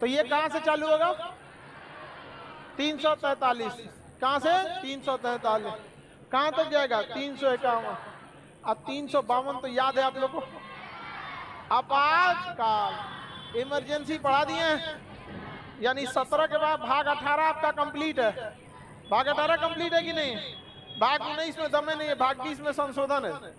तो ये कहां से चालू होगा? 343। कहां से? 343। कहां तक जाएगा? 351। अब 352 तो याद है आप लोग को? आपातकाल, इमरजेंसी बढ़ा दिए हैं, यानी 17 के बाद भाग 18 आपका कंप्लीट है। भाग 18 कंप्लीट है कि नहीं? भाग 19 में दमे नहीं है, भाग 20 में संशोधन है।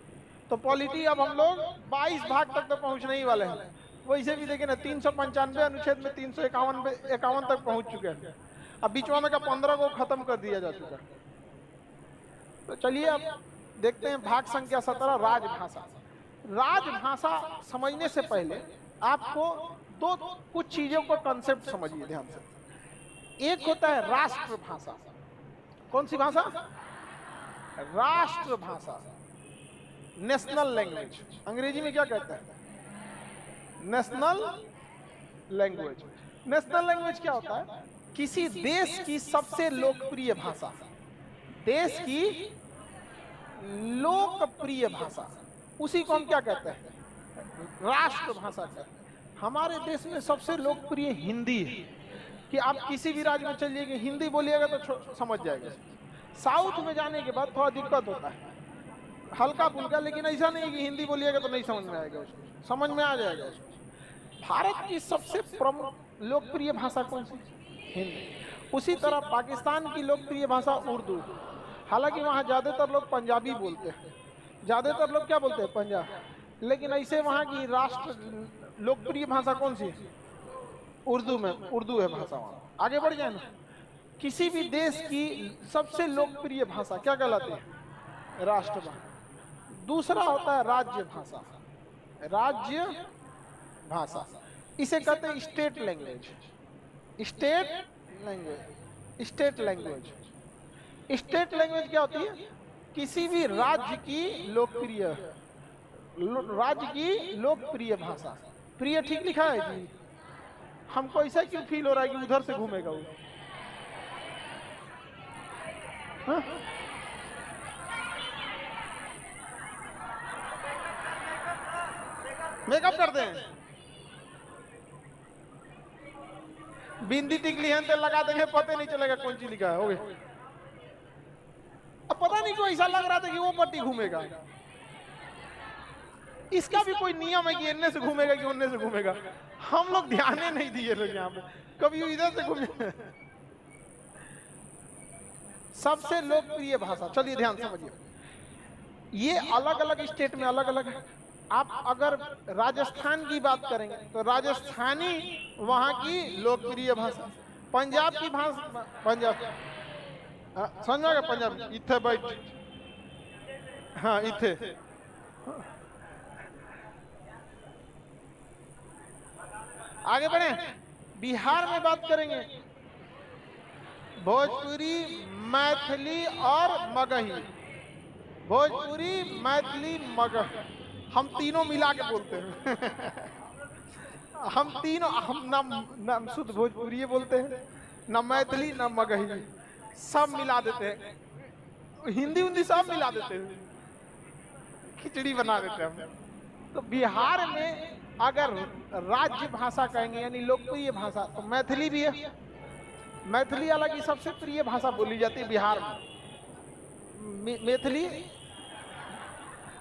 तो पॉलिटी अब हम लोग 22 भाग तक तो पहुंचने ही वाले हैं। वैसे भी देखिए ना, 395 अनुच्छेद में 351 तक पहुंच चुके हैं। अब बीच में का 15 को खत्म कर दिया जा चुका है। तो चलिए अब देखते हैं भाग संख्या 17, राजभाषा। राजभाषा समझने से पहले आपको दो कुछ चीजों को कंसेप्ट समझिए ध्यान से। एक होता है राष्ट्रभाषा। कौन सी भाषा? राष्ट्रभाषा, नेशनल लैंग्वेज। अंग्रेजी में क्या कहते हैं? National language. नेशनल लैंग्वेज क्या होता है? किसी देश की सबसे लोकप्रिय भाषा, देश की लोकप्रिय भाषा, उसी को हम क्या कहते हैं? राष्ट्रभाषा कहते हैं। हमारे देश में सबसे लोकप्रिय हिंदी है कि आप किसी भी राज्य में चलिए हिंदी बोलिएगा तो समझ जाएगा। साउथ में जाने के बाद थोड़ा दिक्कत होता है, हल्का फुल्का, लेकिन ऐसा नहीं है कि हिंदी बोलिएगा तो नहीं समझ में आएगा उसको, समझ में आ जाएगा उसको। भारत की सबसे प्रमुख लोकप्रिय भाषा कौन सी? हिंदी। उसी तरह पाकिस्तान की लोकप्रिय भाषा उर्दू। हालांकि वहाँ ज़्यादातर लोग पंजाबी बोलते हैं, ज़्यादातर लोग क्या बोलते हैं? पंजाब। लेकिन ऐसे वहाँ की राष्ट्र लोकप्रिय भाषा कौन सी? उर्दू में, उर्दू है भाषा वहाँ। आगे बढ़ जाए ना, किसी भी देश की सबसे लोकप्रिय भाषा क्या कहलाती है? राष्ट्रभाषा। दूसरा होता है राज्य भाषा। राज्य भाषा, इसे कहते हैं state language. State language, state language. State language क्या होती है? किसी भी राज्य की लोकप्रिय, राज्य की लोकप्रिय भाषा। प्रिय ठीक लिखा है जी? हमको ऐसा क्यों फील हो रहा है कि उधर से घूमेगा वो? हाँ? मेकअप करते हैं, बिंदी टिकली है तेल लगा देंगे, पता नहीं चलेगा कौन सी लिखा है। हो गया। अब पता नहीं क्यों ऐसा लग रहा था कि वो पट्टी घूमेगा। इसका भी कोई नियम है कि इनने से घूमेगा कि उनने से घूमेगा? हम लोग ध्यान ही नहीं दिए लोग यहाँ पे, कभी इधर से घूमे। सबसे लोकप्रिय भाषा, चलिए ध्यान समझिए, ये अलग अलग स्टेट में अलग अलग है। आप अगर राजस्थान की बात करेंगे तो राजस्थानी वहां की लोकप्रिय भाषा। पंजाब की भाषा, पंजाब, समझ गए? पंजाब इथे बैठ, हाँ इथे। आगे बढ़े, बिहार में बात करेंगे भोजपुरी, मैथिली और मगही। भोजपुरी, मैथिली, मगही, हम तीनों मिला के बोलते हैं। हम तीनों, हम ना शुद्ध भोजपुरी बोलते हैं, ना मैथिली, ना मगही, सब मिला देते हैं। हिंदी उंदी सब मिला देते हैं, खिचड़ी बना देते हैं हम। तो बिहार में अगर राज्य भाषा कहेंगे यानी लोकप्रिय भाषा, तो मैथिली भी है। मैथिली हालांकि सबसे प्रिय भाषा बोली जाती है बिहार में। मैथिली,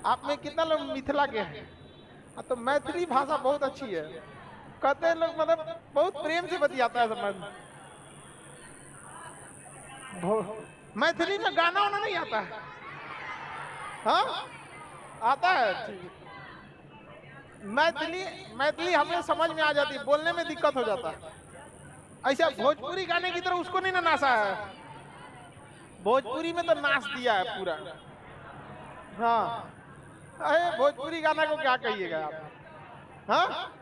आप में कितना लोग मिथिला के हैं? तो मैथिली भाषा बहुत अच्छी है, कहते हैं लोग, मतलब बहुत प्रेम से बतियाता है सब। मैथिली में गाना वाना नहीं आता है? हाँ आता है, ठीक। मैथिली हमें समझ में आ जाती है, बोलने में दिक्कत हो जाता है। ऐसा भोजपुरी गाने की तरह उसको नहीं ना नाचा है, भोजपुरी में तो नाच दिया है पूरा। हाँ, अरे भोजपुरी गाना को क्या कहिएगा आप? हाँ,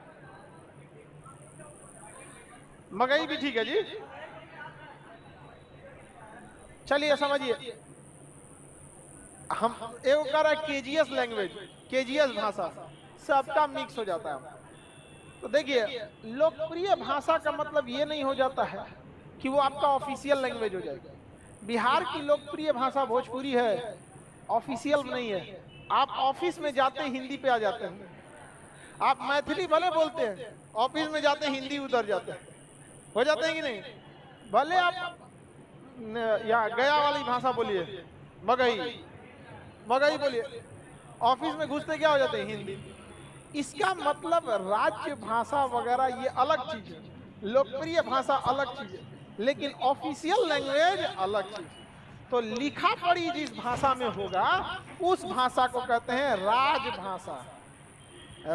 मगही भी ठीक है जी। चलिए समझिए, हम एक कह रहा है केजीएस लैंग्वेज, केजीएस भाषा, सबका मिक्स हो जाता है। तो देखिए, लोकप्रिय भाषा का मतलब ये नहीं हो जाता है कि वो आपका ऑफिशियल लैंग्वेज हो जाएगा। बिहार की लोकप्रिय भाषा भोजपुरी है, ऑफिशियल नहीं है। आप ऑफिस में जाते हिंदी पे आ जाते हैं, आप मैथिली भले बोलते हैं, ऑफिस में जाते हिंदी उतर जाते हैं। हो जाते हैं कि नहीं? भले आप या गया वाली भाषा बोलिए, मगही मगही बोलिए, ऑफिस में घुसते क्या हो जाते हैं? हिंदी। इसका मतलब राज्य भाषा वगैरह ये अलग चीज है, लोकप्रिय भाषा अलग चीज है, लेकिन ऑफिशियल लैंग्वेज अलग चीज है। तो लिखा पढ़ी जिस भाषा में होगा उस भाषा को कहते हैं राजभाषा।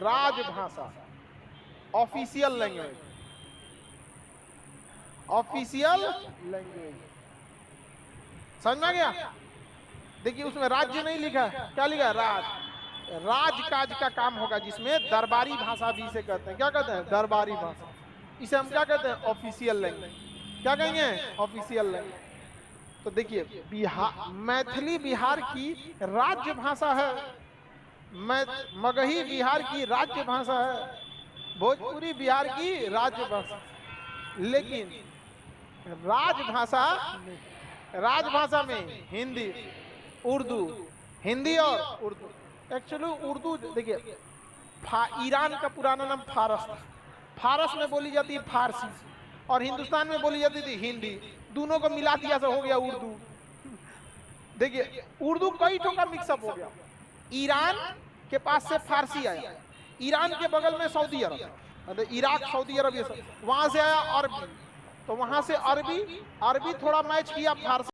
राजभाषा, ऑफिशियल लैंग्वेज, ऑफिशियल लैंग्वेज। समझ में आ गया? देखिए उसमें राज्य नहीं लिखा है, क्या लिखा है? राज। राजकाज का काम होगा जिसमें दरबारी भाषा भी इसे कहते हैं। क्या कहते हैं? दरबारी भाषा। इसे हम क्या कहते हैं? Official language. क्या कहेंगे? Official language. तो देखिए बिहार, मैथिली बिहार की राज्य भाषा है, मगही बिहार की राज्य भाषा है, भोजपुरी बिहार की राज्य भाषा। लेकिन राजभाषा, राजभाषा में हिंदी, उर्दू, हिंदी और उर्दू। एक्चुअली उर्दू देखिए ईरान का पुराना नाम फारस था। फारस में बोली जाती है फारसी और हिंदुस्तान में बोली जाती थी हिंदी। दोनों को मिला दिया तो हो गया उर्दू। देखिए उर्दू कई ठों का मिक्सअप हो गया। ईरान के पास से फारसी आया, ईरान के बगल में सऊदी अरब, मतलब इराक, सऊदी अरब, ये सब वहां से आया अरबी, तो वहां से अरबी, अरबी थोड़ा मैच किया फारसी।